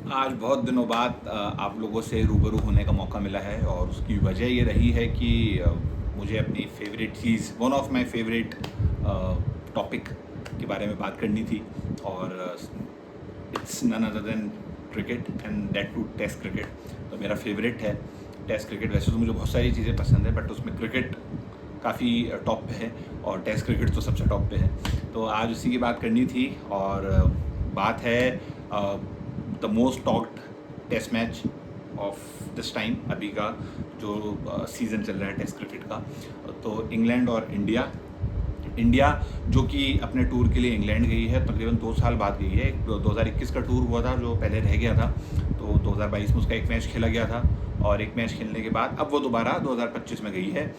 आज बहुत दिनों बाद आप लोगों से रूबरू होने का मौका मिला है और उसकी वजह ये रही है कि मुझे अपनी फेवरेट चीज़, one of my favourite topic के बारे में बात करनी थी। और it's none other than cricket, and that too test cricket. तो मेरा फेवरेट है टेस्ट क्रिकेट। वैसे तो मुझे बहुत सारी चीज़ें पसंद है, बट उसमें क्रिकेट काफ़ी टॉप पे है और टेस्ट क्रिकेट तो सबसे टॉप पे है। तो आज उसी की बात करनी थी। और बात है the most talked test match of this time, अभी का जो सीज़न चल रहा है टेस्ट क्रिकेट का। तो इंग्लैंड और इंडिया। इंडिया जो कि अपने टूर के लिए इंग्लैंड गई है, तकरीबन 2 साल बाद गई है। 2021 का टूर हुआ था जो पहले रह गया था, तो 2022 में उसका एक मैच खेला गया था और एक मैच खेलने के बाद अब वो दोबारा 2025 में गई है।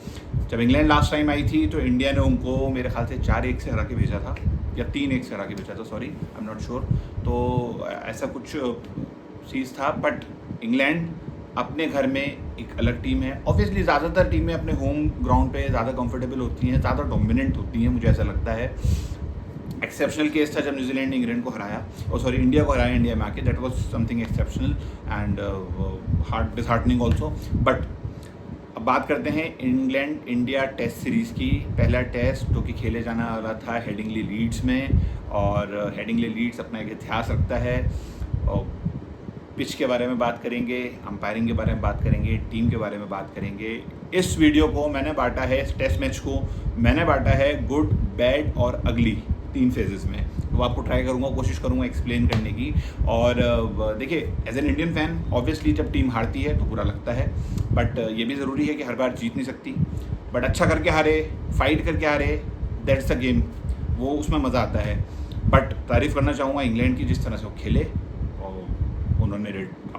जब इंग्लैंड लास्ट टाइम आई थी तो इंडिया ने उनको मेरे ख्याल से 4-1 से हरा के भेजा था, या 3-1 से हरा के भेजा था, sorry I am not sure. तो ऐसा कुछ चीज़ था। बट इंग्लैंड अपने घर में एक अलग टीम है। ऑब्वियसली ज़्यादातर टीमें अपने होम ग्राउंड पे ज़्यादा कंफर्टेबल होती हैं, ज़्यादा डोमिनेंट होती हैं, मुझे ऐसा लगता है। एक्सेप्शनल केस था जब न्यूजीलैंड ने इंग्लैंड को हराया, और सॉरी इंडिया को हराया इंडिया में आके। That was something exceptional and heart disheartening also. But अब बात करते हैं इंग्लैंड इंडिया टेस्ट सीरीज़ की। पहला टेस्ट जो कि खेले जाने वाला था हेडिंगली लीड्स में, और हेडिंगली लीड्स अपना एक इतिहास रखता है। और पिच के बारे में बात करेंगे, अंपायरिंग के बारे में बात करेंगे, टीम के बारे में बात करेंगे। इस वीडियो को मैंने बांटा है, इस टेस्ट मैच को मैंने बांटा है गुड, बैड और अगली 3 फेजेस में। तो आपको ट्राई करूँगा, कोशिश करूँगा एक्सप्लेन करने की। और देखिए, as an Indian fan obviously जब टीम हारती है तो बुरा लगता है, बट ये भी ज़रूरी है कि हर बार जीत नहीं सकती। बट अच्छा करके हारे, फाइट करके हारे, दैट्स द गेम, वो उसमें मज़ा आता है। बट तारीफ़ करना चाहूँगा इंग्लैंड की, जिस तरह से वो खेले। उन्होंने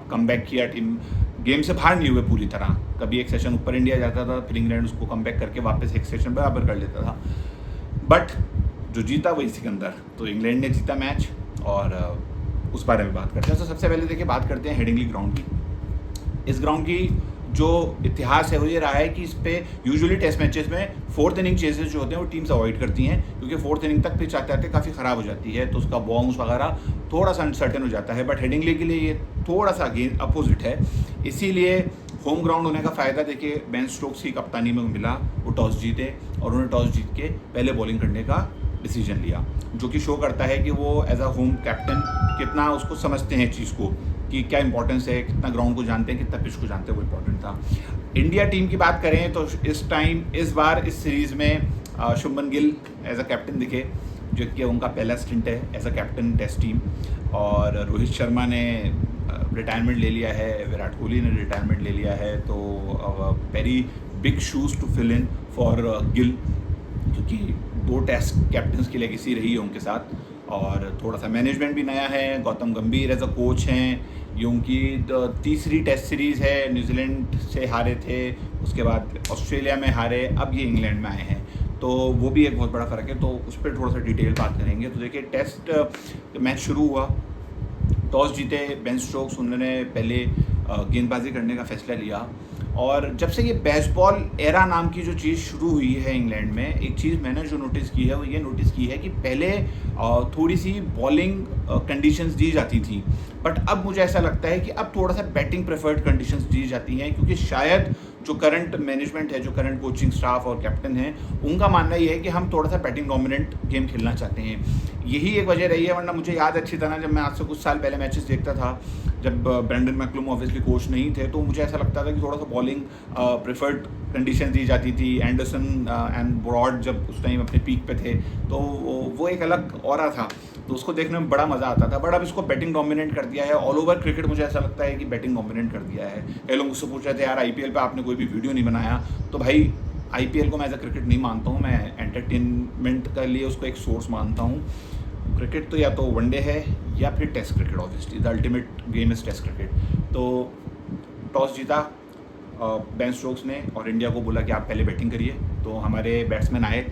कम बैक किया, टीम गेम से बाहर नहीं हुए पूरी तरह। कभी एक सेशन ऊपर इंडिया जाता था, फिर इंग्लैंड उसको कम बैक करके वापस एक सेशन बराबर कर लेता था। बट जो जीता वही सिकंदर। तो इंग्लैंड ने जीता मैच, और उस बारे में बात करते हैं। तो सबसे पहले देखिए, बात करते हैं हेडिंगली ग्राउंड की। इस ग्राउंड की जो इतिहास है वो ये रहा है कि इस पे यूजुअली टेस्ट मैचेस में 4th इनिंग चेजेस जो होते हैं वो टीम्स अवॉइड करती हैं, क्योंकि 4th इनिंग तक पिच आते आते काफ़ी ख़राब हो जाती है, तो उसका बाउंस वगैरह थोड़ा सा अनसर्टेन हो जाता है। बट हेडिंगली के लिए ये थोड़ा सा अगेन अपोजिट है। इसीलिए होम ग्राउंड होने का फ़ायदा देखिए बेन स्टोक्स की कप्तानी में मिला। वो टॉस जीते और उन्होंने टॉस जीत के पहले बॉलिंग करने का डिसीजन लिया, जो कि शो करता है कि वो एज अ होम कैप्टन कितना उसको समझते हैं चीज़ को, कि क्या इंपॉर्टेंस है, कितना ग्राउंड को जानते हैं, कितना पिच को जानते हैं, वो इंपॉर्टेंट था। इंडिया टीम की बात करें तो इस बार इस सीरीज़ में Shubman Gill as a captain दिखे, जो कि उनका पहला स्टिंट है as a captain test team. और रोहित शर्मा ने रिटायरमेंट ले लिया है, विराट कोहली ने रिटायरमेंट ले लिया है। तो very big shoes to fill in for Gill, क्योंकि 2 टेस्ट कैप्टन्स की लेगेसी रही है उनके साथ। और थोड़ा सा मैनेजमेंट भी नया है, गौतम गंभीर एज अ कोच हैं। ये उनकी तीसरी टेस्ट सीरीज़ है, न्यूजीलैंड से हारे थे, उसके बाद ऑस्ट्रेलिया में हारे, अब ये इंग्लैंड में आए हैं, तो वो भी एक बहुत बड़ा फ़र्क है। तो उस पर थोड़ा सा डिटेल बात करेंगे। तो देखिए, टेस्ट मैच शुरू हुआ, टॉस जीते बेन स्टोक्स, उन्होंने पहले गेंदबाजी करने का फैसला लिया। और जब से ये बेसबॉल एरा नाम की जो चीज़ शुरू हुई है इंग्लैंड में, एक चीज़ मैंने जो नोटिस की है वो ये नोटिस की है कि पहले थोड़ी सी बॉलिंग कंडीशंस दी जाती थी, बट अब मुझे ऐसा लगता है कि अब थोड़ा सा बैटिंग प्रेफर्ड कंडीशंस दी जाती हैं, क्योंकि शायद जो करंट मैनेजमेंट है, जो करंट कोचिंग स्टाफ और कैप्टन है, उनका मानना ये है कि हम थोड़ा सा बैटिंग डोमिनेंट गेम खेलना चाहते हैं। यही एक वजह रही है। वरना मुझे याद अच्छी तरह, जब मैं आज से कुछ साल पहले मैचेस देखता था, जब ब्रेंडन मैकलूम ऑब्वियसली कोच नहीं थे, तो मुझे ऐसा लगता था कि थोड़ा सा बॉलिंग प्रेफर्ड कंडीशन दी जाती थी। एंडरसन एंड ब्रॉड जब उस टाइम अपने पीक पे थे, तो वो एक अलग ऑरा था, तो उसको देखने में बड़ा मज़ा आता था। बट अब इसको बैटिंग डोमिनेंट कर दिया है। ऑल ओवर क्रिकेट मुझे ऐसा लगता है कि बैटिंग डोमिनेंट कर दिया है। कई लोग मुझसे पूछ रहे थे, यार आईपीएल पे आपने कोई भी वीडियो नहीं बनाया। तो भाई, आईपीएल को मैं एज अ क्रिकेट नहीं मानता हूँ, मैं एंटरटेनमेंट के लिए उसको एक सोर्स मानता हूँ। क्रिकेट तो या तो वनडे है या फिर test cricket. Obviously the ultimate game is test cricket. तो टॉस जीता बेन स्टोक्स ने, और इंडिया को बोला कि आप पहले बैटिंग करिए। तो हमारे बैट्समैन आए।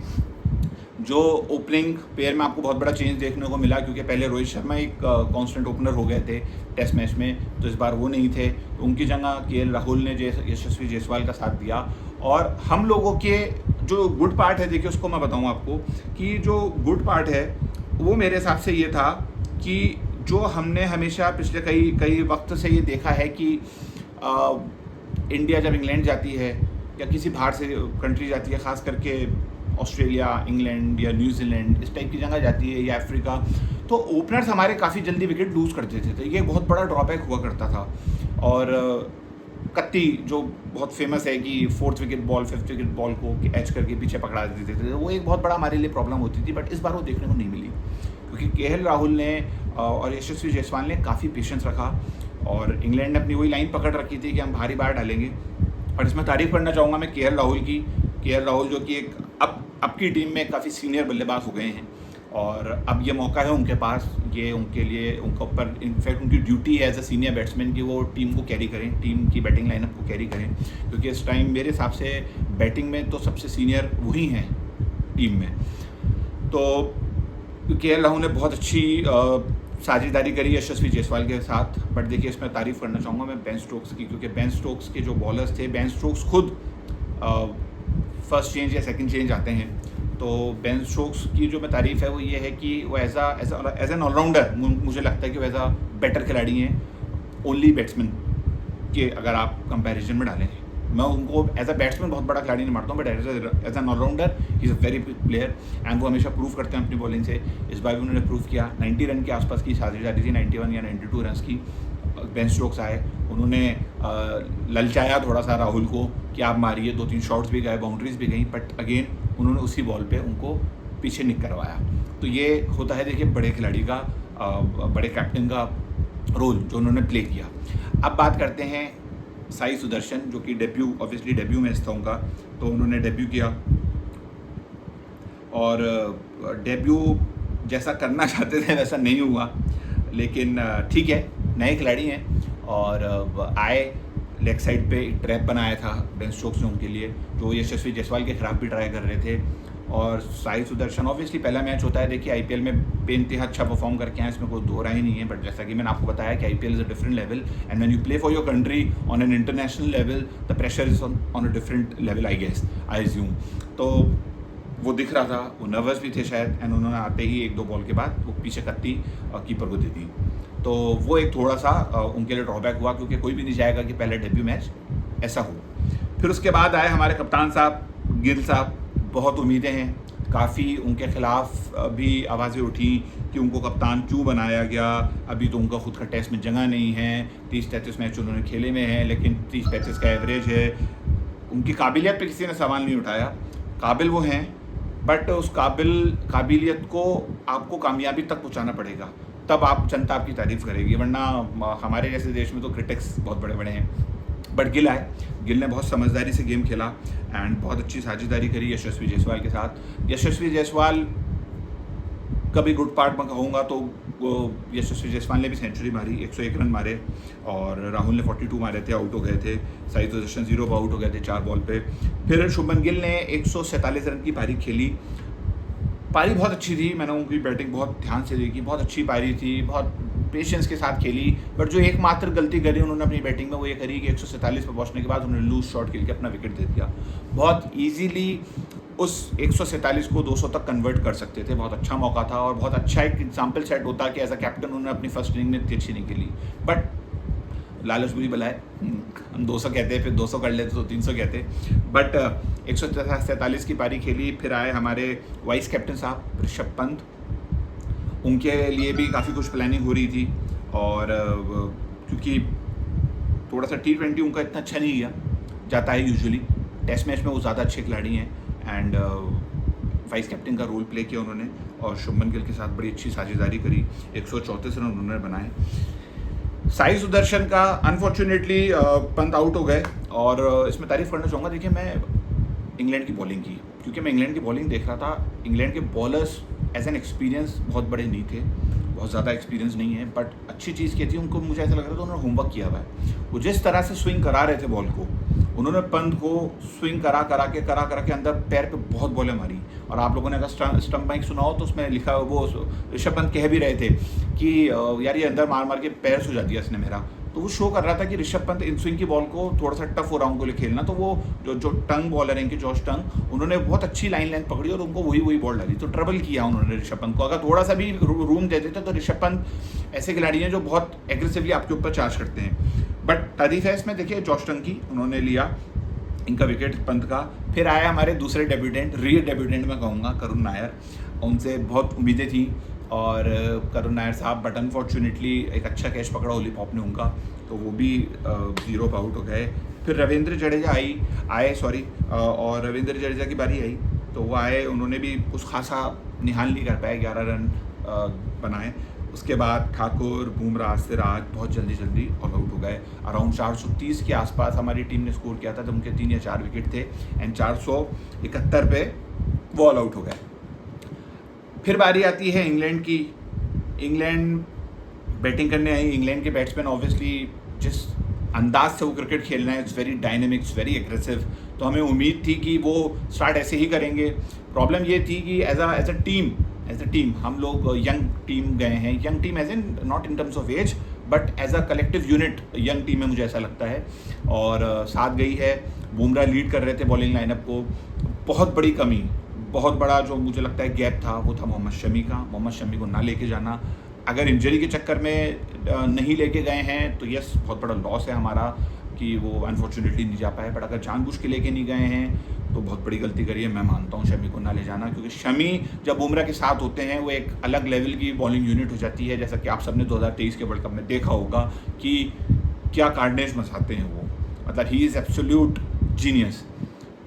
जो ओपनिंग पेयर में आपको बहुत बड़ा चेंज देखने को मिला, क्योंकि पहले रोहित शर्मा एक कांस्टेंट ओपनर हो गए थे टेस्ट मैच में, तो इस बार वो नहीं थे। तो उनकी जगह केएल राहुल ने यशस्वी जायसवाल का साथ दिया। और हम लोगों के जो गुड पार्ट है, देखिए उसको मैं बताऊं आपको, कि जो गुड पार्ट है वो मेरे हिसाब से ये था कि जो हमने हमेशा पिछले कई कई वक्त से ये देखा है कि इंडिया जब इंग्लैंड जाती है या किसी बाहर से कंट्री जाती है, ख़ास करके ऑस्ट्रेलिया, इंग्लैंड या न्यूजीलैंड इस टाइप की जगह जाती है या अफ्रीका, तो ओपनर्स हमारे काफ़ी जल्दी विकेट लूज़ कर देते थे। ये बहुत बड़ा ड्रॉबैक हुआ करता था। और कत्ती जो बहुत फेमस है कि 4th wicket ball 5th wicket ball को एच करके पीछे पकड़ा देते थे, वो एक बहुत बड़ा हमारे लिए प्रॉब्लम होती थी। बट इस बार वो देखने को नहीं मिली, क्योंकि केएल राहुल ने और यशस्वी जायसवाल ने काफ़ी पेशेंस रखा और इंग्लैंड ने अपनी वही लाइन पकड़ रखी थी कि हम भारी बार डालेंगे। और इसमें तारीफ़ करना चाहूँगा मैं केएल राहुल की। केएल राहुल जो कि एक अब की टीम में काफ़ी सीनियर बल्लेबाज हो गए हैं और अब ये मौका है उनके पास, ये उनके लिए उनके ऊपर इनफैक्ट उनकी ड्यूटी है एज अ सीनियर बैट्समैन कि वो टीम को कैरी करें, टीम की बैटिंग लाइनअप को कैरी करें, क्योंकि इस टाइम मेरे हिसाब से बैटिंग में तो सबसे सीनियर वही हैं टीम में। तो केएल राहुल ने बहुत अच्छी साझेदारी करी यशस्वी जायसवाल के साथ। बट देखिए, इसमें तारीफ़ करना चाहूँगा मैं बेन स्टोक्स की, क्योंकि बेन स्टोक्स के जो बॉलर्स थे, बेन स्टोक्स खुद फर्स्ट चेंज या सेकंड चेंज आते हैं। तो बेन स्टोक्स की जो मैं तारीफ़ है वो ये है कि वो एज एन ऑलराउंडर मुझे लगता है कि वो एज अ बेटर खिलाड़ी हैं ओनली बैट्समैन के, अगर आप कंपैरिजन में डालें। मैं उनको एज अ बैट्समैन बहुत बड़ा खिलाड़ी नहीं मानता हूँ, but as an allrounder he is a very big player and वो हमेशा प्रूव करते हैं अपनी बॉलिंग से। इस बार भी उन्होंने प्रूव किया। 90 रन के आसपास की साझेदारी थी, 91 या 92 रन की। बेन स्टोक्स आए, उन्होंने ललचाया थोड़ा सा राहुल को कि आप मारिए, 2-3 शॉट्स भी गए, बाउंड्रीज भी गई, बट अगेन उन्होंने उसी बॉल पे उनको पीछे निक करवाया। तो ये होता है देखिए बड़े खिलाड़ी का, बड़े कैप्टन का रोल जो उन्होंने प्ले किया। अब बात करते हैं साई सुदर्शन, जो कि ऑब्वियसली डेब्यू मैच था उनका, तो उन्होंने डेब्यू किया और डेब्यू जैसा करना चाहते थे वैसा नहीं हुआ, लेकिन ठीक है, नए खिलाड़ी हैं और आए लेग साइड पे एक ट्रैप बनाया था बेन स्टोक्स ने उनके लिए, जो यशस्वी जायसवाल के खिलाफ भी ट्राई कर रहे थे। और साई सुदर्शन ऑब्वियसली पहला मैच होता है, देखिए आईपीएल में बेइंतहा अच्छा परफॉर्म करके आए, इसमें कोई दो राय नहीं है। बट जैसा कि मैंने आपको बताया कि IPL is a different level and when you play for your country on an international level the pressure is on a different level, I assume. तो वो दिख रहा था, वो नर्वस भी थे शायद, एंड उन्होंने आते ही 1-2 बॉल के बाद वो पीछे कत्ती कीपर को दे दी। तो वो एक थोड़ा सा उनके लिए ड्रॉबैक हुआ, क्योंकि कोई भी नहीं चाहेगा कि पहले डेब्यू मैच ऐसा हो। फिर उसके बाद आए हमारे कप्तान साहब गिल साहब, बहुत उम्मीदें हैं, काफ़ी उनके खिलाफ भी आवाज़ें उठी कि उनको कप्तान क्यों बनाया गया, अभी तो उनका खुद का टेस्ट में जगह नहीं है, 30-33 मैच उन्होंने खेले में हैं, लेकिन 30-35 का एवरेज है। उनकी काबिलियत पे किसी ने सवाल नहीं उठाया, काबिल वो हैं, बट उस काबिलियत को आपको कामयाबी तक पहुंचाना पड़ेगा, तब आप जनता आपकी तारीफ़ करेगी, वरना हमारे जैसे देश में तो क्रिटिक्स बहुत बड़े बड़े हैं। बट गिल आए, गिल ने बहुत समझदारी से गेम खेला एंड बहुत अच्छी साझेदारी करी यशस्वी जायसवाल के साथ। यशस्वी जायसवाल कभी गुड पार्ट में कहूँगा तो यशस्वी जायसवाल ने भी सेंचुरी मारी, 101 रन मारे, और राहुल ने 42 मारे थे, आउट हो गए थे। साई सुदर्शन 0 पर आउट हो गए थे 4 बॉल पे। फिर शुभमन गिल ने 147 रन की पारी खेली। पारी बहुत अच्छी थी, मैंने उनकी बैटिंग बहुत ध्यान से देखी, बहुत अच्छी पारी थी, बहुत पेशेंस के साथ खेली। बट जो एकमात्र गलती करी उन्होंने अपनी बैटिंग में वो ये करी कि 147 पर पहुंचने के बाद उन्होंने लूज शॉट खेल के अपना विकेट दे दिया। बहुत इजीली उस 147 को 200 तक कन्वर्ट कर सकते थे, बहुत अच्छा मौका था और बहुत अच्छा एक एग्जाम्पल सेट होता कि एज अ कैप्टन उन्होंने अपनी फर्स्ट इनिंग में इतनी अच्छी नहीं खेली। बट लालच बुरी बला है, हम 200 कहते हैं, फिर 200 कर लेते तो 300 कहते। बट 147 की पारी खेली। फिर आए हमारे वाइस कैप्टन साहब ऋषभ पंत, उनके लिए भी काफ़ी कुछ प्लानिंग हो रही थी, और क्योंकि थोड़ा सा T20 उनका इतना अच्छा नहीं गया जाता है यूजुअली, टेस्ट मैच में वो ज़्यादा अच्छे खिलाड़ी हैं, एंड वाइस कैप्टन का रोल प्ले किया उन्होंने और शुभमन गिल के साथ बड़ी अच्छी साझेदारी करी, 134 रन उन्होंने बनाए। साई सुदर्शन का अनफॉर्चुनेटली पंत आउट हो गए, और इसमें तारीफ़ करना चाहूँगा, देखिए मैं इंग्लैंड की बॉलिंग की, क्योंकि मैं इंग्लैंड की बॉलिंग देख रहा था। इंग्लैंड के बॉलर्स एज एन एक्सपीरियंस बहुत बड़े नहीं थे, बहुत ज़्यादा एक्सपीरियंस नहीं है, बट अच्छी चीज़ की थी, उनको मुझे ऐसा लग रहा था उन्होंने होमवर्क किया हुआ है। वो जिस तरह से स्विंग करा रहे थे बॉल को, उन्होंने पंत को स्विंग करा करा के अंदर पैर पे बहुत बॉलें मारी। और आप लोगों ने अगर स्टंप बाइक सुना हो तो उसमें लिखा, वो ऋषभ पंत कह भी रहे थे कि यार ये अंदर मार के पैर सो जाती है इसने मेरा, तो वो शो कर रहा था कि ऋषभ पंत इन स्विंग की बॉल को थोड़ा सा टफ हो रहा उनको लिए खेलना, तो वो जो टंग बॉलर हैं इनके जॉश टंग, उन्होंने बहुत अच्छी लाइन लेंथ पकड़ी और उनको वही बॉल डाली, तो ट्रबल किया उन्होंने ऋषभ पंत को। अगर थोड़ा सा भी रूम दे देते तो ऋषभ पंत ऐसे खिलाड़ी हैं जो बहुत एग्रेसिवली आपके ऊपर चार्ज करते हैं। बट तारीफ है इसमें, देखिए जॉश टंग की, उन्होंने लिया इनका विकेट पंत का। फिर आया हमारे दूसरे डेब्यूटेंट, डेब्यूटेंट मैं कहूँगा, करुण नायर। उनसे बहुत उम्मीदें थी और करुण नायर साहब, बट अनफॉर्चुनेटली एक अच्छा कैच पकड़ा ओली पॉप ने उनका, तो वो भी 0 पर आउट हो गए। फिर रविंद्र जडेजा आए और रविंद्र जडेजा की बारी आई, तो वो आए, उन्होंने भी कुछ खासा निहाल नहीं कर पाए, 11 रन बनाए। उसके बाद ठाकुर, बुमराह, सिराज बहुत जल्दी ऑल आउट हो गए। अराउंड 430 के आसपास हमारी टीम ने स्कोर किया था, जब उनके 3 या 4 विकेट थे एंड 471 पे वो ऑल आउट हो गए। फिर बारी आती है इंग्लैंड की। इंग्लैंड बैटिंग करने आई। इंग्लैंड के बैट्समैन ऑब्वियसली जिस अंदाज से वो क्रिकेट खेलना है, it's very dynamic, it's very aggressive, तो हमें उम्मीद थी कि वो स्टार्ट ऐसे ही करेंगे। प्रॉब्लम ये थी कि एज अ टीम हम लोग यंग टीम गए हैं, young team as in not in terms of age but as a collective unit young team है, मुझे ऐसा लगता है। और साथ गई है, बुमराह लीड कर रहे थे बॉलिंग लाइनअप को। बहुत बड़ी कमी, बहुत बड़ा जो मुझे लगता है गैप था, वो था मोहम्मद शमी का। मोहम्मद शमी को ना लेके जाना, अगर इंजरी के चक्कर में नहीं लेके गए हैं तो यस बहुत बड़ा लॉस है हमारा कि वो अनफॉर्चुनेटली नहीं जा पाए, बट अगर जानबूझ के लेके नहीं गए हैं तो बहुत बड़ी गलती करी है। मैं मानता हूँ शमी को ना ले जाना, क्योंकि शमी जब बुमराह के साथ होते हैं वो एक अलग लेवल की बॉलिंग यूनिट हो जाती है, जैसा कि आप सबने 2023 के वर्ल्ड कप में देखा होगा कि क्या कार्नेज मचाते हैं वो, मतलब ही इज़ एब्सोल्यूट जीनियस।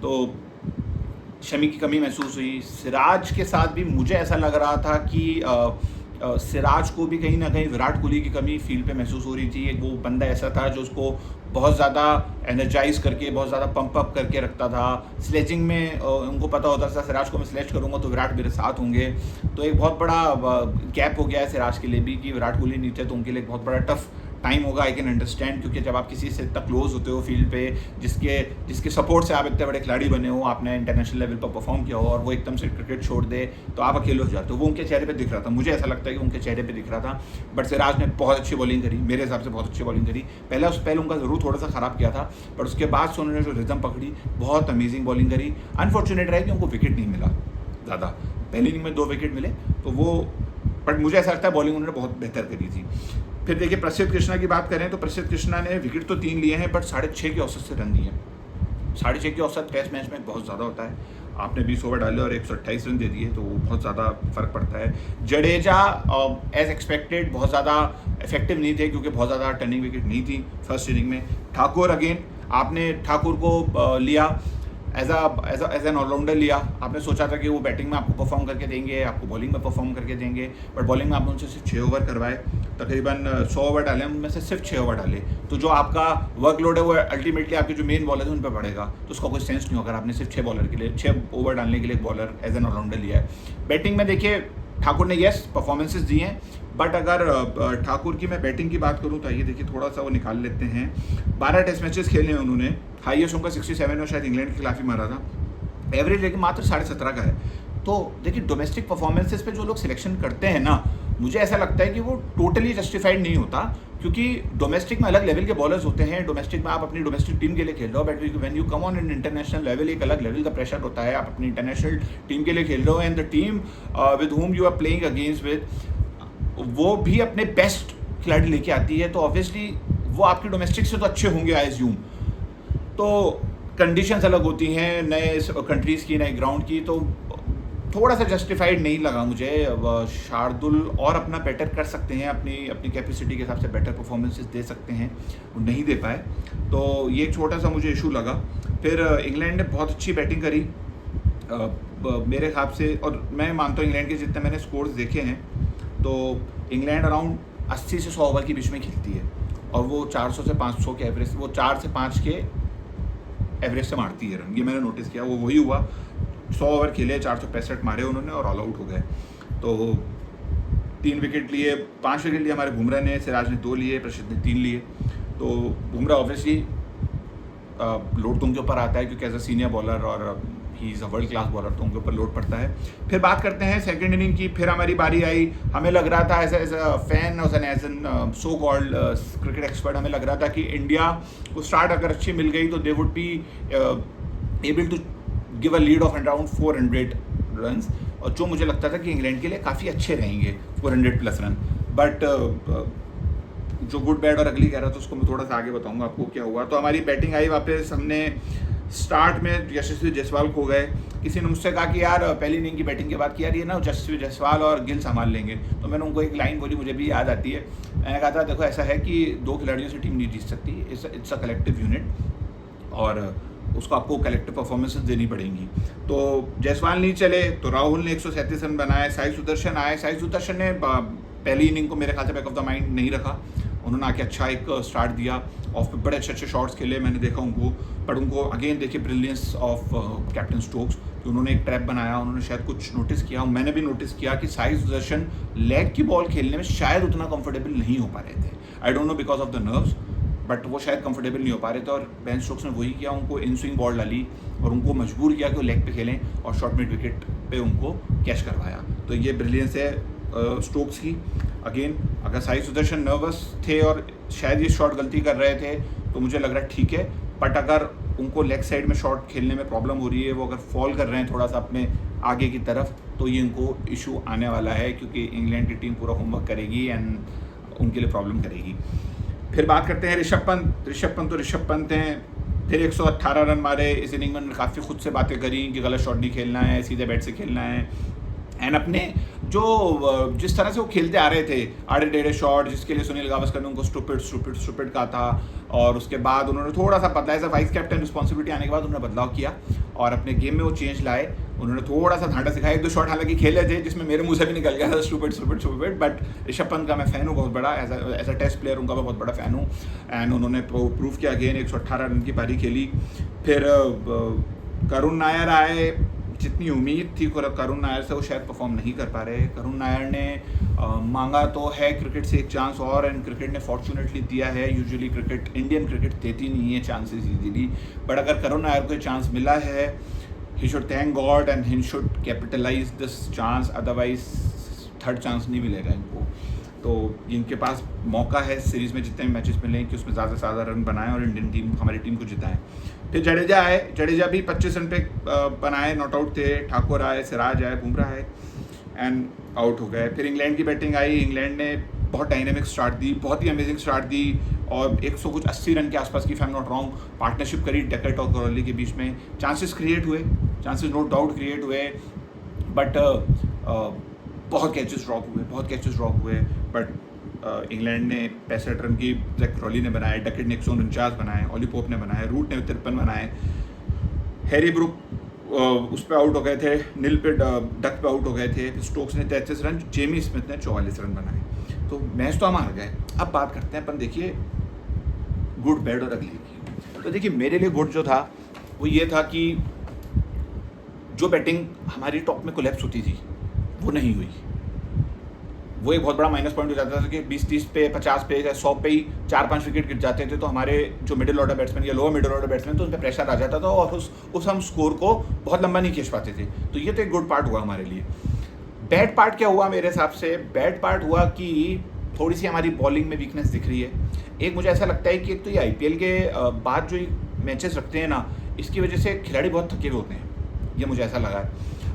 तो शमी की कमी महसूस हुई। सिराज के साथ भी मुझे ऐसा लग रहा था कि सिराज को भी कहीं ना कहीं विराट कोहली की कमी फील्ड पे महसूस हो रही थी। वो बंदा ऐसा था जो उसको बहुत ज़्यादा एनर्जाइज करके, बहुत ज़्यादा पंप अप करके रखता था। स्लेजिंग में उनको पता होता था सिराज को मैं स्लेज करूँगा तो विराट मेरे साथ होंगे, तो एक बहुत बड़ा गैप हो गया है सिराज के लिए भी कि विराट कोहली नहीं थे, तो उनके लिए एक बहुत बड़ा टफ टाइम होगा। आई कैन अंडरस्टैंड, क्योंकि जब आप किसी से इतना क्लोज होते हो फील्ड पे, जिसके सपोर्ट से आप इतने बड़े खिलाड़ी बने हो, आपने इंटरनेशनल लेवल पर परफॉर्म किया हो और वो एकदम से क्रिकेट छोड़ दे तो आप अकेले हो जाते हो। वो उनके चेहरे पे दिख रहा था, मुझे ऐसा लगता है कि उनके चेहरे पे दिख रहा था। बट सिराज ने बहुत अच्छी बॉलिंग करी, मेरे हिसाब से बहुत अच्छी बॉलिंग करी। पहले उनका ज़रूर थोड़ा सा ख़राब किया था, बट उसके बाद से उन्होंने जो रिदम पकड़ी, बहुत अमेजिंग बॉलिंग करी। अनफॉर्चुनेट रहा कि उनको विकेट नहीं मिला ज़्यादा, पहली इनिंग में 2 विकेट मिले, तो वो, बट मुझे ऐसा लगता है बॉलिंग उन्होंने बहुत बेहतर करी थी। फिर देखिए प्रसिद्ध कृष्णा की बात करें तो प्रसिद्ध कृष्णा ने विकेट तो 3 लिए हैं, बट 6.5 की औसत से रन दिए। 6.5 की औसत टेस्ट मैच में बहुत ज़्यादा होता है। आपने 20 ओवर डाले और 128 रन दे दिए, तो वो बहुत ज़्यादा फर्क पड़ता है। जडेजा एज एक्सपेक्टेड बहुत ज़्यादा इफेक्टिव नहीं थे, क्योंकि बहुत ज़्यादा टर्निंग विकेट नहीं थी फर्स्ट इनिंग में। ठाकुर अगेन, आपने ठाकुर को लिया एज एन ऑलराउंडर लिया। आपने सोचा था कि वो बैटिंग में आपको परफॉर्म करके देंगे, आपको बॉलिंग में परफॉर्म करके देंगे, बट बॉलिंग में आपने उनसे सिर्फ 6 ओवर करवाए। तकरीबन 100 ओवर डाले, उनमें से सिर्फ 6 ओवर डाले, तो जो आपका वर्कलोड है वो अल्टीमेटली आपके जो मेन बॉलर है उन पर बढ़ेगा, तो उसका कोई सेंस नहीं होगा। आपने सिर्फ 6 ओवर डालने के लिए बॉलर एज एन ऑलराउंडर लिया है। बैटिंग में देखिए ठाकुर ने यस परफॉर्मेंसेस दिए हैं, बट अगर ठाकुर की मैं बैटिंग की बात करूं तो ये देखिए थोड़ा सा वो निकाल लेते हैं। 12 टेस्ट मैचेस खेले हैं उन्होंने, हाईएस्ट उनका 67 में शायद इंग्लैंड के खिलाफ ही मारा था। एवरेज लेकिन मात्र 17.5 का है। तो देखिए डोमेस्टिक परफॉर्मेंसेस पे जो लोग सिलेक्शन करते हैं ना, मुझे ऐसा लगता है कि वो टोटली जस्टिफाइड नहीं होता, क्योंकि डोमेस्टिक में अलग लेवल के बॉलर्स होते हैं। डोमेस्टिक में आप अपनी डोमेस्टिक टीम के लिए खेल रहे हो, but when you come on in international level एक अलग लेवल का प्रेशर होता है। आप अपनी इंटरनेशनल टीम के लिए खेल रहे हो and the team with whom you are playing against with, वो भी अपने बेस्ट खिलाड़ी लेके आती है, तो ऑब्वियसली वो आपकी डोमेस्टिक से तो अच्छे होंगे आई एज्यूम। तो कंडीशंस अलग होती हैं नए कंट्रीज़ की, नए ग्राउंड की, तो थोड़ा सा जस्टिफाइड नहीं लगा मुझे। शार्दुल और अपना बेटर कर सकते हैं, अपनी कैपेसिटी के हिसाब से बेटर परफॉर्मेंसेस दे सकते हैं, वो नहीं दे पाए, तो ये एक छोटा सा मुझे इशू लगा। फिर इंग्लैंड ने बहुत अच्छी बैटिंग करी मेरे हिसाब से, और मैं मानता हूँ इंग्लैंड के जितने मैंने स्कोर्स देखे हैं तो इंग्लैंड अराउंड 80 से 100 ओवर के बीच में खेलती है, और वो 400 से 500 के एवरेज, वो 4 से 5 के एवरेज से मारती है रन, ये मैंने नोटिस किया। वो वही हुआ, 100 ओवर खेले, 465 मारे उन्होंने और ऑल आउट हो गए। तो 3 विकेट लिए, 5 विकेट लिए हमारे बुमराह ने, सिराज ने 2 लिए, प्रसिद्ध ने 3 लिए। तो बुमराह ऑब्वियसली लोड तो उनके ऊपर आता है, क्योंकि एज अ सीनियर बॉलर और ही is a world class bowler, तो उनके ऊपर लोड पड़ता है। फिर बात करते हैं सेकंड इनिंग की। फिर हमारी बारी आई। हमें लग रहा था एज अ फैन और as an so called cricket expert, हमें लग रहा था कि इंडिया को स्टार्ट अगर अच्छी मिल गई तो they would be able to give a lead of around 400 runs, और जो मुझे लगता था कि इंग्लैंड के लिए काफ़ी अच्छे रहेंगे 400 प्लस रन। बट जो गुड बैड और अगली कह रहा था उसको मैं थोड़ा सा आगे बताऊंगा आपको क्या हुआ। तो हमारी बैटिंग आई वापस। हमने स्टार्ट में यशस्वी जायसवाल खो गए। किसी ने मुझसे कहा कि यार पहली इनिंग की बैटिंग के बाद कि यार ये ना यशस्वी जायसवाल और गिल संभाल लेंगे, तो मैंने उनको एक लाइन बोली, मुझे भी याद आती है। मैंने कहा था देखो ऐसा है कि 2 खिलाड़ियों से टीम नहीं जीत सकती, इट्स अ कलेक्टिव यूनिट, और उसको आपको कलेक्टिव परफॉर्मेंसेस देनी पड़ेंगी। तो जायसवाल नहीं चले तो राहुल ने 137 रन बनाए। साई सुदर्शन आए। साई सुदर्शन ने पहली इनिंग को मेरे ख्याल से बैक ऑफ द माइंड नहीं रखा, उन्होंने आके अच्छा एक स्टार्ट दिया, ऑफ पे बड़े अच्छे शॉट्स खेले, मैंने देखा उनको। पर उनको अगेन देखिए ब्रिलियंस ऑफ कैप्टन स्टोक्स कि उन्होंने एक ट्रैप बनाया, उन्होंने शायद कुछ नोटिस किया, मैंने भी नोटिस किया कि साई सुदर्शन लेग की बॉल खेलने में शायद उतना कंफर्टेबल नहीं हो पा रहे थे। I don't know because of the nerves, but वो शायद कंफर्टेबल नहीं हो पा रहे थे, और बेन स्टोक्स ने वही किया, उनको इन स्विंग बॉल डाली और उनको मजबूर किया कि वो लेग पे खेलें और शॉर्ट मिड विकेट पे उनको कैच करवाया। तो ये ब्रिलियंस है स्टोक्स की। अगेन अगर साई सुदर्शन नर्वस थे और शायद ये शॉट गलती कर रहे थे तो मुझे लग रहा है ठीक है, बट अगर उनको लेग साइड में शॉट खेलने में प्रॉब्लम हो रही है, वो अगर फॉल कर रहे हैं थोड़ा सा अपने आगे की तरफ, तो ये इनको इशू आने वाला है, क्योंकि इंग्लैंड की टीम पूरा होमवर्क करेगी एंड उनके लिए प्रॉब्लम करेगी। फिर बात करते हैं ऋषभ पंत। ऋषभ पंत हैं, फिर 118 रन मारे। इस इनिंग में काफ़ी खुद से बातें करी कि गलत शॉट नहीं खेलना है, सीधे बैट से खेलना है, एंड अपने जो जिस तरह से वो खेलते आ रहे थे आड़े टेढ़े शॉट, जिसके लिए सुनील गावस्कर ने उनको स्टूपिड कहा था, और उसके बाद उन्होंने थोड़ा सा बदला, ऐसा वाइस कैप्टन रिस्पॉन्सिबिलिटी आने के बाद उन्होंने बदलाव किया और अपने गेम में वो चेंज लाए। उन्होंने थोड़ा सा धांटा सिखाया, 1-2 शॉट हालांकि खेले थे जिसमें मेरे मुंह से भी निकल गया था स्टूपिड, बट ऋषभ पंत का मैं फ़ैन हूँ बहुत बड़ा, एज अ टेस्ट प्लेयर उनका मैं बहुत बड़ा फ़ैन हूँ, एंड उन्होंने प्रूव किया अगेन। 118 रन की पारी खेली। फिर करुण नायर आए। जितनी उम्मीद थी करुण नायर से वो शायद परफॉर्म नहीं कर पा रहे। करुण नायर ने मांगा तो है क्रिकेट से एक चांस और, एंड क्रिकेट ने फॉर्चुनेटली दिया है। यूजुअली इंडियन क्रिकेट देती नहीं है चांसेस इजीली, बट अगर करुण नायर को चांस मिला है, he should thank God and he should capitalise this chance, otherwise third chance नहीं मिलेगा इनको। तो इनके पास मौका है सीरीज़ में जितने मैचेस मिले कि उसमें ज़्यादा से ज़्यादा रन बनाएं और इंडियन टीम हमारी टीम को जिताएं। फिर जडेजा आए। जडेजा भी 25 रन पे बनाए, नॉट आउट थे। ठाकुर आए, सिराज आए, बुमराह आए, एंड आउट हो गए। फिर इंग्लैंड की बैटिंग आई। इंग्लैंड ने बहुत डायनेमिक स्टार्ट दी, बहुत ही अमेजिंग स्टार्ट दी, और 180 रन के आसपास की, if I am not wrong, partnership करी डकैट और कोहली के बीच में। चांसेस क्रिएट हुए, चांसेस नो डाउट क्रिएट हुए, बट बहुत कैचेस ड्रॉप हुए, बट इंग्लैंड ने 65 रन की जैक क्रॉली ने बनाए, डकैट ने 149 बनाए, ऑली पोप ने बनाए, रूट ने 53 बनाए, हैरी ब्रुक उस पर आउट हो गए थे, नील पे डक पे आउट हो गए थे, स्टोक्स ने 33 रन, जेमी स्मिथ ने 44 रन बनाए। तो मैच तो हम हार गए। अब बात करते हैं अपन, देखिए गुड बैड और अगली की। तो देखिए मेरे लिए गुड जो था वो ये था कि जो बैटिंग हमारी टॉप में कोलैप्स होती थी वो नहीं हुई। वो एक बहुत बड़ा माइनस पॉइंट हो जाता था कि 20-30 पे, 50 पे या 100 पे ही 4-5 विकेट गिर जाते थे, तो हमारे जो मिडिल ऑर्डर बैट्समैन या लोअर मिडिल ऑर्डर बैट्समैन तो उन पर प्रेशर आ जाता था और उस हम स्कोर को बहुत लंबा नहीं खींच पाते थे। तो ये तो एक गुड पार्ट हुआ हमारे लिए। बैड पार्ट क्या हुआ मेरे हिसाब से? बैड पार्ट हुआ कि थोड़ी सी हमारी बॉलिंग में वीकनेस दिख रही है। एक मुझे ऐसा लगता है कि एक तो ये IPL के बाद जो मैचेस रखते हैं ना, इसकी वजह से खिलाड़ी बहुत थके हुए होते हैं, ये मुझे ऐसा लगा है।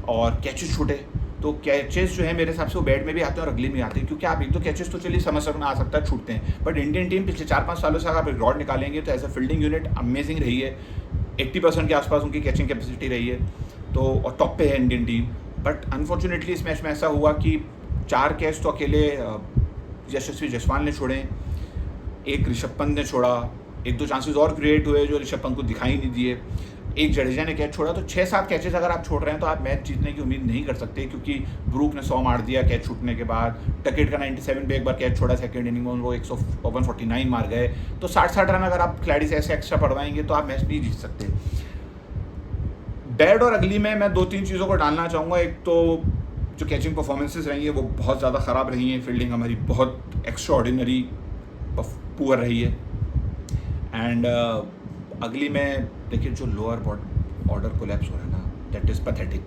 और कैचेस छोटे, तो कैचेस जो है मेरे हिसाब से वो बैट में भी आते हैं और अगले में आते हैं, क्योंकि आप एक दो कैचेस तो चलिए समझ में आ सकता है छूटते हैं, बट इंडियन टीम पिछले 4-5 सालों से अगर आप रिकॉर्ड निकालेंगे तो as a fielding unit amazing रही है। 80% के आसपास उनकी कैचिंग कैपेसिटी रही है, तो और टॉप पे है इंडियन टीम। बट अनफॉर्चुनेटली इस मैच में ऐसा हुआ कि 4 कैच तो अकेले यशस्वी जायसवाल ने छोड़े, एक ऋषभ पंत ने छोड़ा, 1-2 चांसेस और क्रिएट हुए जो ऋषभ पंत को दिखाई नहीं दिए, एक जडेजा ने कैच छोड़ा। तो 6-7 कैचेस अगर आप छोड़ रहे हैं तो आप मैच जीतने की उम्मीद नहीं कर सकते, क्योंकि ब्रूक ने 100 मार दिया कैच छूटने के बाद, टकेट का 97 पे एक बार कैच छोड़ा सेकंड इनिंग में, वो 149 मार गए। तो 60-60 रन अगर आप खिलाड़ी से ऐसे एक्स्ट्रा पड़वाएंगे तो आप मैच नहीं जीत सकते। बैड और अगली में मैं 2-3 चीज़ों को डालना चाहूँगा। एक तो जो कैचिंग परफॉर्मेंसेस रही हैं वो बहुत ज़्यादा ख़राब रही हैं, फील्डिंग हमारी बहुत एक्स्ट्रा ऑर्डिनरी पुअर रही है। एंड अगली में देखिए जो लोअर ऑर्डर कोलैप्स हो रहा है ना, दैट इज़ पैथेटिक।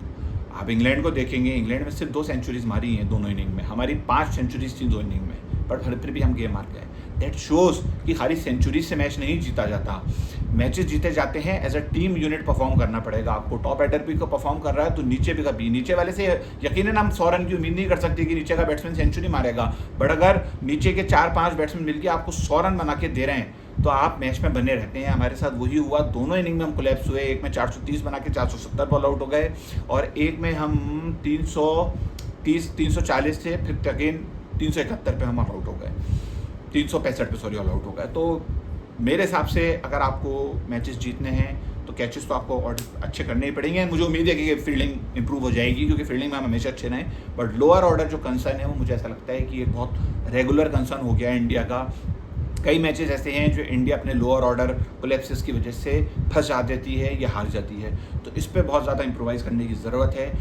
आप इंग्लैंड को देखेंगे, इंग्लैंड में सिर्फ 2 सेंचुरीज मारी हैं दोनों इनिंग में, हमारी 5 सेंचुरीज थी 2 इनिंग में, पर फिर भी हम गेम हार गए। दैट शोज़ कि खाली सेंचुरी से मैच नहीं जीता जाता, मैचेस जीते जाते हैं as a team unit perform करना पड़ेगा आपको। टॉप बैटर भी को परफॉर्म कर रहा है तो नीचे भी का भी, नीचे वाले से यकीनन हम 100 रन की उम्मीद नहीं कर सकते कि नीचे का बैट्समैन सेंचुरी मारेगा, बट अगर नीचे के 4-5 बैट्समैन मिलकर आपको 100 रन बना के दे रहे हैं तो आप मैच में बने रहते हैं। हमारे साथ वही हुआ, दोनों इनिंग में हम कोलैप्स हुए। एक में 430 बना के 470 बॉल आउट हो गए और एक में हम 340 थे, फिर अगेन 371 पे हम ऑल आउट हो गए, 365 पे सॉरी ऑल आउट हो गए। तो मेरे हिसाब से अगर आपको मैचेस जीतने हैं तो कैचेस तो आपको और अच्छे करने ही पड़ेंगे। मुझे उम्मीद है कि फील्डिंग इंप्रूव हो जाएगी, क्योंकि फील्डिंग में हम हमेशा अच्छे रहें, बट लोअर ऑर्डर जो कंसर्न है वो मुझे ऐसा लगता है कि एक बहुत रेगुलर कंसर्न हो गया है इंडिया का। कई मैचेस ऐसे हैं जो इंडिया अपने लोअर ऑर्डर कोलैप्सेस की वजह से फंस जा देती है या हार जाती है, तो इस पर बहुत ज़्यादा इम्प्रोवाइज करने की ज़रूरत है।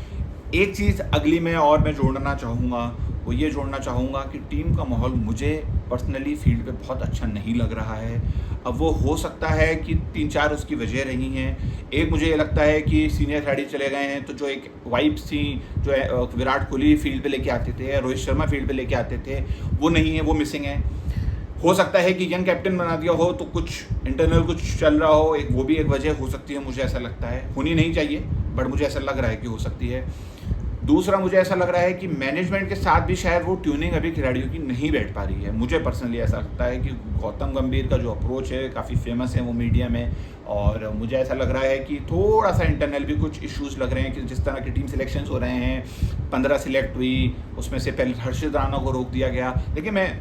एक चीज़ अगली में और मैं जोड़ना चाहूँगा, वो ये जोड़ना चाहूँगा कि टीम का माहौल मुझे पर्सनली फील्ड पे बहुत अच्छा नहीं लग रहा है। अब वो हो सकता है कि 3-4 उसकी वजह रही हैं। एक मुझे ये लगता है कि सीनियर खिलाड़ी चले गए हैं, तो जो एक वाइब्स थी, जो विराट कोहली फील्ड पे लेके आते थे, रोहित शर्मा फील्ड पे लेके आते थे, वो नहीं है, वो मिसिंग है। हो सकता है कि यंग कैप्टन बना दिया हो तो कुछ इंटरनल कुछ चल रहा हो, वो भी एक वजह हो सकती है, मुझे ऐसा लगता है। होनी नहीं चाहिए बट मुझे ऐसा लग रहा है कि हो सकती है। दूसरा मुझे ऐसा लग रहा है कि मैनेजमेंट के साथ भी शायद वो ट्यूनिंग अभी खिलाड़ियों की नहीं बैठ पा रही है। मुझे पर्सनली ऐसा लगता है कि गौतम गंभीर का जो अप्रोच है काफ़ी फेमस है वो मीडिया में, और मुझे ऐसा लग रहा है कि थोड़ा सा इंटरनल भी कुछ इश्यूज़ लग रहे हैं कि जिस तरह की टीम सिलेक्शंस हो रहे हैं, 15 सिलेक्ट हुई, उसमें से पहले हर्षित राणा को रोक दिया गया। देखिए, मैं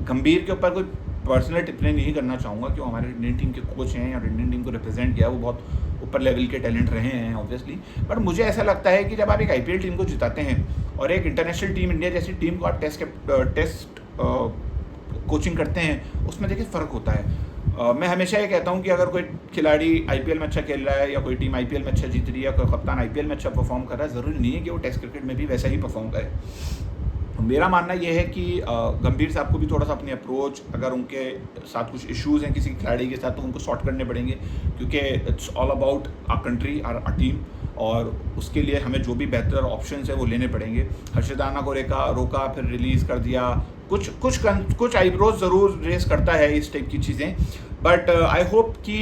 गंभीर के ऊपर कोई पर्सनल टिप्पणी नहीं करना चाहूँगा कि हमारे इंडियन टीम के कोच हैं और इंडियन टीम को रिप्रेजेंट किया, वो बहुत ऊपर लेवल के टैलेंट रहे हैं ऑब्वियसली, बट मुझे ऐसा लगता है कि जब आप एक आईपीएल टीम को जिताते हैं और एक इंटरनेशनल टीम इंडिया जैसी टीम को आप टेस्ट कोचिंग करते हैं, उसमें देखिए फ़र्क होता है। मैं हमेशा ये कहता हूँ कि अगर कोई खिलाड़ी आईपीएल में अच्छा खेल रहा है या कोई टीम आईपीएल में अच्छा जीत रही है या कोई कप्तान आईपीएल में अच्छा परफॉर्म कर रहा है, ज़रूरी नहीं है कि वो टेस्ट क्रिकेट में भी वैसा ही परफॉर्म करे। मेरा मानना यह है कि गंभीर साहब को भी थोड़ा सा अपनी अप्रोच, अगर उनके साथ कुछ इश्यूज़ हैं किसी खिलाड़ी के साथ, तो उनको सॉर्ट करने पड़ेंगे, क्योंकि it's all about our country, our team, और उसके लिए हमें जो भी बेहतर ऑप्शंस हैं वो लेने पड़ेंगे। हर्षित राणा को रोका, फिर रिलीज़ कर दिया, कुछ आईब्रोज ज़रूर रेस करता है इस टाइप की चीज़ें, बट आई होप कि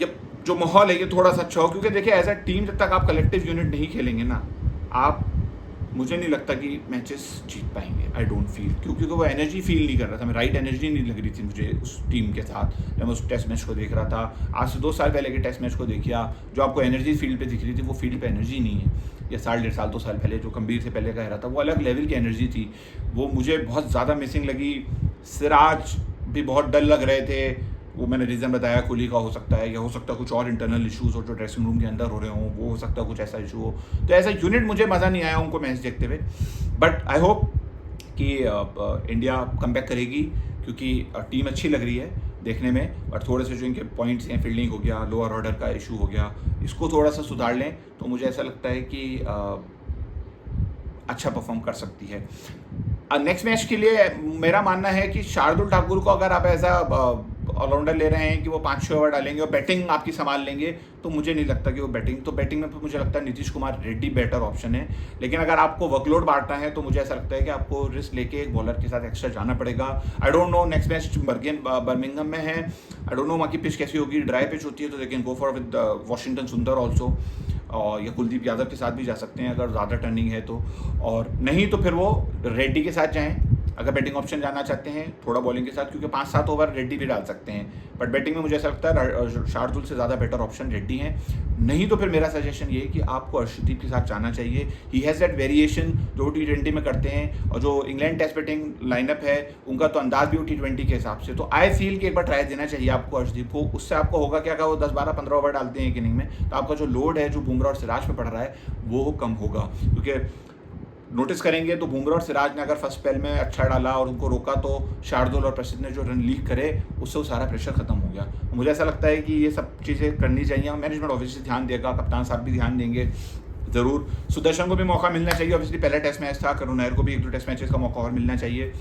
ये जो माहौल है ये थोड़ा सा अच्छा हो, क्योंकि देखिए एज अ टीम जब तक आप कलेक्टिव यूनिट नहीं खेलेंगे ना, आप मुझे नहीं लगता कि मैचेस जीत पाएंगे। आई डोंट फील, क्योंकि वो एनर्जी फील नहीं कर रहा था मैं, राइट एनर्जी नहीं लग रही थी मुझे उस टीम के साथ जब मैं उस टेस्ट मैच को देख रहा था। आज से 2 साल पहले के टेस्ट मैच को देखिए, जो आपको एनर्जी फील्ड पे दिख रही थी वो फील्ड पे एनर्जी नहीं है। या 1.5 साल 2 साल पहले जो गंभीर से पहले कह रहा था, वो अलग लेवल की एनर्जी थी, वो मुझे बहुत ज़्यादा मिसिंग लगी। सिराज भी बहुत डल लग रहे थे, वो मैंने रीज़न बताया, कोहली का हो सकता है, या हो सकता है कुछ और इंटरनल इश्यूज़ हो जो ड्रेसिंग रूम के अंदर हो रहे हों, वो हो सकता है कुछ ऐसा इशू हो। तो ऐसा यूनिट मुझे मज़ा नहीं आया उनको मैच देखते हुए, बट आई होप कि इंडिया कम बैक करेगी, क्योंकि टीम अच्छी लग रही है देखने में, और थोड़े से जो इनके पॉइंट्स हैं, फील्डिंग हो गया, लोअर ऑर्डर का इशू हो गया, इसको थोड़ा सा सुधार लें तो मुझे ऐसा लगता है कि अच्छा परफॉर्म कर सकती है। नेक्स्ट मैच के लिए मेरा मानना है कि शार्दुल ठाकुर को अगर आप ऐसा ऑलराउंडर ले रहे हैं कि वो 5-6 ओवर डालेंगे और बैटिंग आपकी संभाल लेंगे, तो मुझे नहीं लगता कि वो बैटिंग में मुझे लगता है नीतीश कुमार रेड्डी बेटर ऑप्शन है। लेकिन अगर आपको वर्कलोड बांटना है तो मुझे ऐसा लगता है कि आपको रिस्क लेके एक बॉलर के साथ एक्स्ट्रा जाना पड़ेगा। I don't know, next match Birmingham में है, आई डोंट नो वहाँ की पिच कैसी होगी। ड्राई पिच होती है तो they can go for with Washington सुंदर ऑल्सो, और या कुलदीप यादव के साथ भी जा सकते हैं अगर ज़्यादा टर्निंग है तो, और नहीं तो फिर वो रेड्डी के साथ जाएं अगर बैटिंग ऑप्शन जाना चाहते हैं, थोड़ा बॉलिंग के साथ, क्योंकि 5-7 ओवर रेड्डी भी डाल सकते हैं, बट बैटिंग में मुझे ऐसा लगता है शार्दुल से ज़्यादा बेटर ऑप्शन रेड्डी हैं। नहीं तो फिर मेरा सजेशन ये है कि आपको अर्शदीप के साथ जाना चाहिए। ही हैज़ दैट वेरिएशन जो T20 में करते हैं, और जो इंग्लैंड टेस्ट बैटिंग लाइनअप है उनका तो अंदाज भी हो T20 के हिसाब से, तो आई फील कि एक बार ट्राई देना चाहिए आपको अर्शदीप को। उससे आपको होगा क्या, वो 10-12-15 ओवर डालते हैं एक इनिंग में, तो आपका जो लोड है जो बुमराह और सिराज पे पड़ रहा है वो कम होगा। क्योंकि नोटिस करेंगे तो बुमराह और सिराज ने अगर फर्स्ट स्पेल में अच्छा डाला और उनको रोका, तो शार्दुल और प्रसिद्ध ने जो रन लीक करे उससे वो सारा प्रेशर खत्म हो गया। मुझे ऐसा लगता है कि ये सब चीज़ें करनी चाहिए। मैनेजमेंट ऑब्वियसली ध्यान देगा, कप्तान साहब भी ध्यान देंगे ज़रूर। सुदर्शन को भी मौका मिलना चाहिए, ऑब्वियसली पहला टेस्ट मैच था, करुण नायर को भी 1-2 टेस्ट मैचेस का मौका और मिलना चाहिए,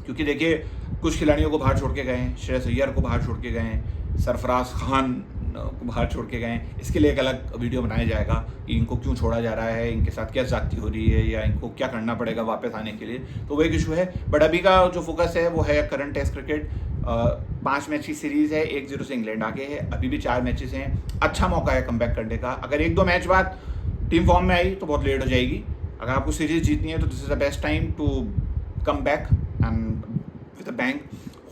क्योंकि देखिए कुछ खिलाड़ियों को बाहर छोड़ के गए हैं, श्रेयस अय्यर को बाहर छोड़ के गए हैं, सरफराज खान को बाहर छोड़ के गए, इसके लिए एक अलग वीडियो बनाया जाएगा कि इनको क्यों छोड़ा जा रहा है, इनके साथ क्या ज़्यादती हो रही है या इनको क्या करना पड़ेगा वापस आने के लिए, तो वो एक इशू है। बट अभी का जो फोकस है वो है करंट टेस्ट क्रिकेट। 5 मैच की सीरीज़ है, 1-0 से इंग्लैंड आगे है, अभी भी 4 मैचेस हैं, अच्छा मौका है कमबैक करने का। अगर 1-2 मैच बाद टीम फॉर्म में आई तो बहुत लेट हो जाएगी। अगर आपको सीरीज़ जीतनी है तो this is the best time to come back and with a bang.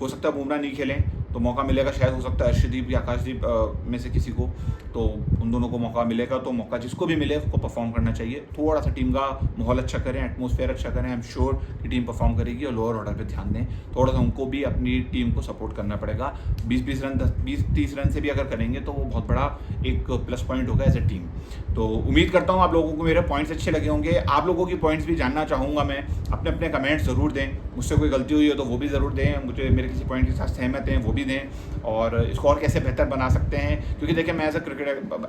हो सकता है बुमराह नहीं खेलें तो मौका मिलेगा, शायद हो सकता है अर्शदीप या आकाशदीप में से किसी को, तो उन दोनों को मौका मिलेगा। तो मौका जिसको भी मिले उसको परफॉर्म करना चाहिए। थोड़ा सा टीम का माहौल अच्छा करें, एटमॉस्फेयर अच्छा करें, आई एम श्योर कि टीम परफॉर्म करेगी। और लोअर ऑर्डर पे ध्यान दें, थोड़ा सा उनको भी अपनी टीम को सपोर्ट करना पड़ेगा। 20-20 रन 20-30 रन से भी अगर करेंगे तो वो बहुत बड़ा एक प्लस पॉइंट होगा एज ए टीम। तो उम्मीद करता हूँ आप लोगों को मेरे पॉइंट्स अच्छे लगे होंगे। आप लोगों की पॉइंट्स भी जानना चाहूँगा मैं, अपने अपने कमेंट्स ज़रूर दें। मुझसे कोई गलती हुई है तो वो भी ज़रूर दें, मुझे मेरे किसी पॉइंट के साथ सहमत हैं वो भी दें, और इसको और कैसे बेहतर बना सकते हैं। क्योंकि देखिए मैं एज अ क्रिकेट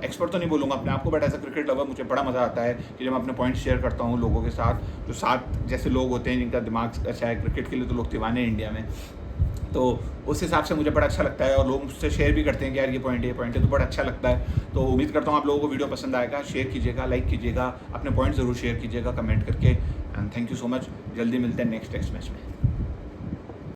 एक्सपर्ट तो नहीं बोलूँगा अपने आप को, but as a cricket lover मुझे बड़ा मज़ा आता है कि जब मैं अपने पॉइंट्स शेयर करता हूँ लोगों के साथ, जो साथ जैसे लोग होते हैं जिनका दिमाग अच्छा है। क्रिकेट के लिए तो लोग दीवाने हैं इंडिया में, तो उस हिसाब से मुझे बड़ा अच्छा लगता है। और लोग मुझसे शेयर भी करते हैं कि यार ये पॉइंट है, तो बड़ा अच्छा लगता है। तो उम्मीद करता हूँ आप लोगों को वीडियो पसंद आएगा। शेयर कीजिएगा, लाइक कीजिएगा, अपने पॉइंट ज़रूर शेयर कीजिएगा कमेंट करके। And thank you so much. जल्दी मिलते हैं नेक्स्ट टेस्ट मैच में।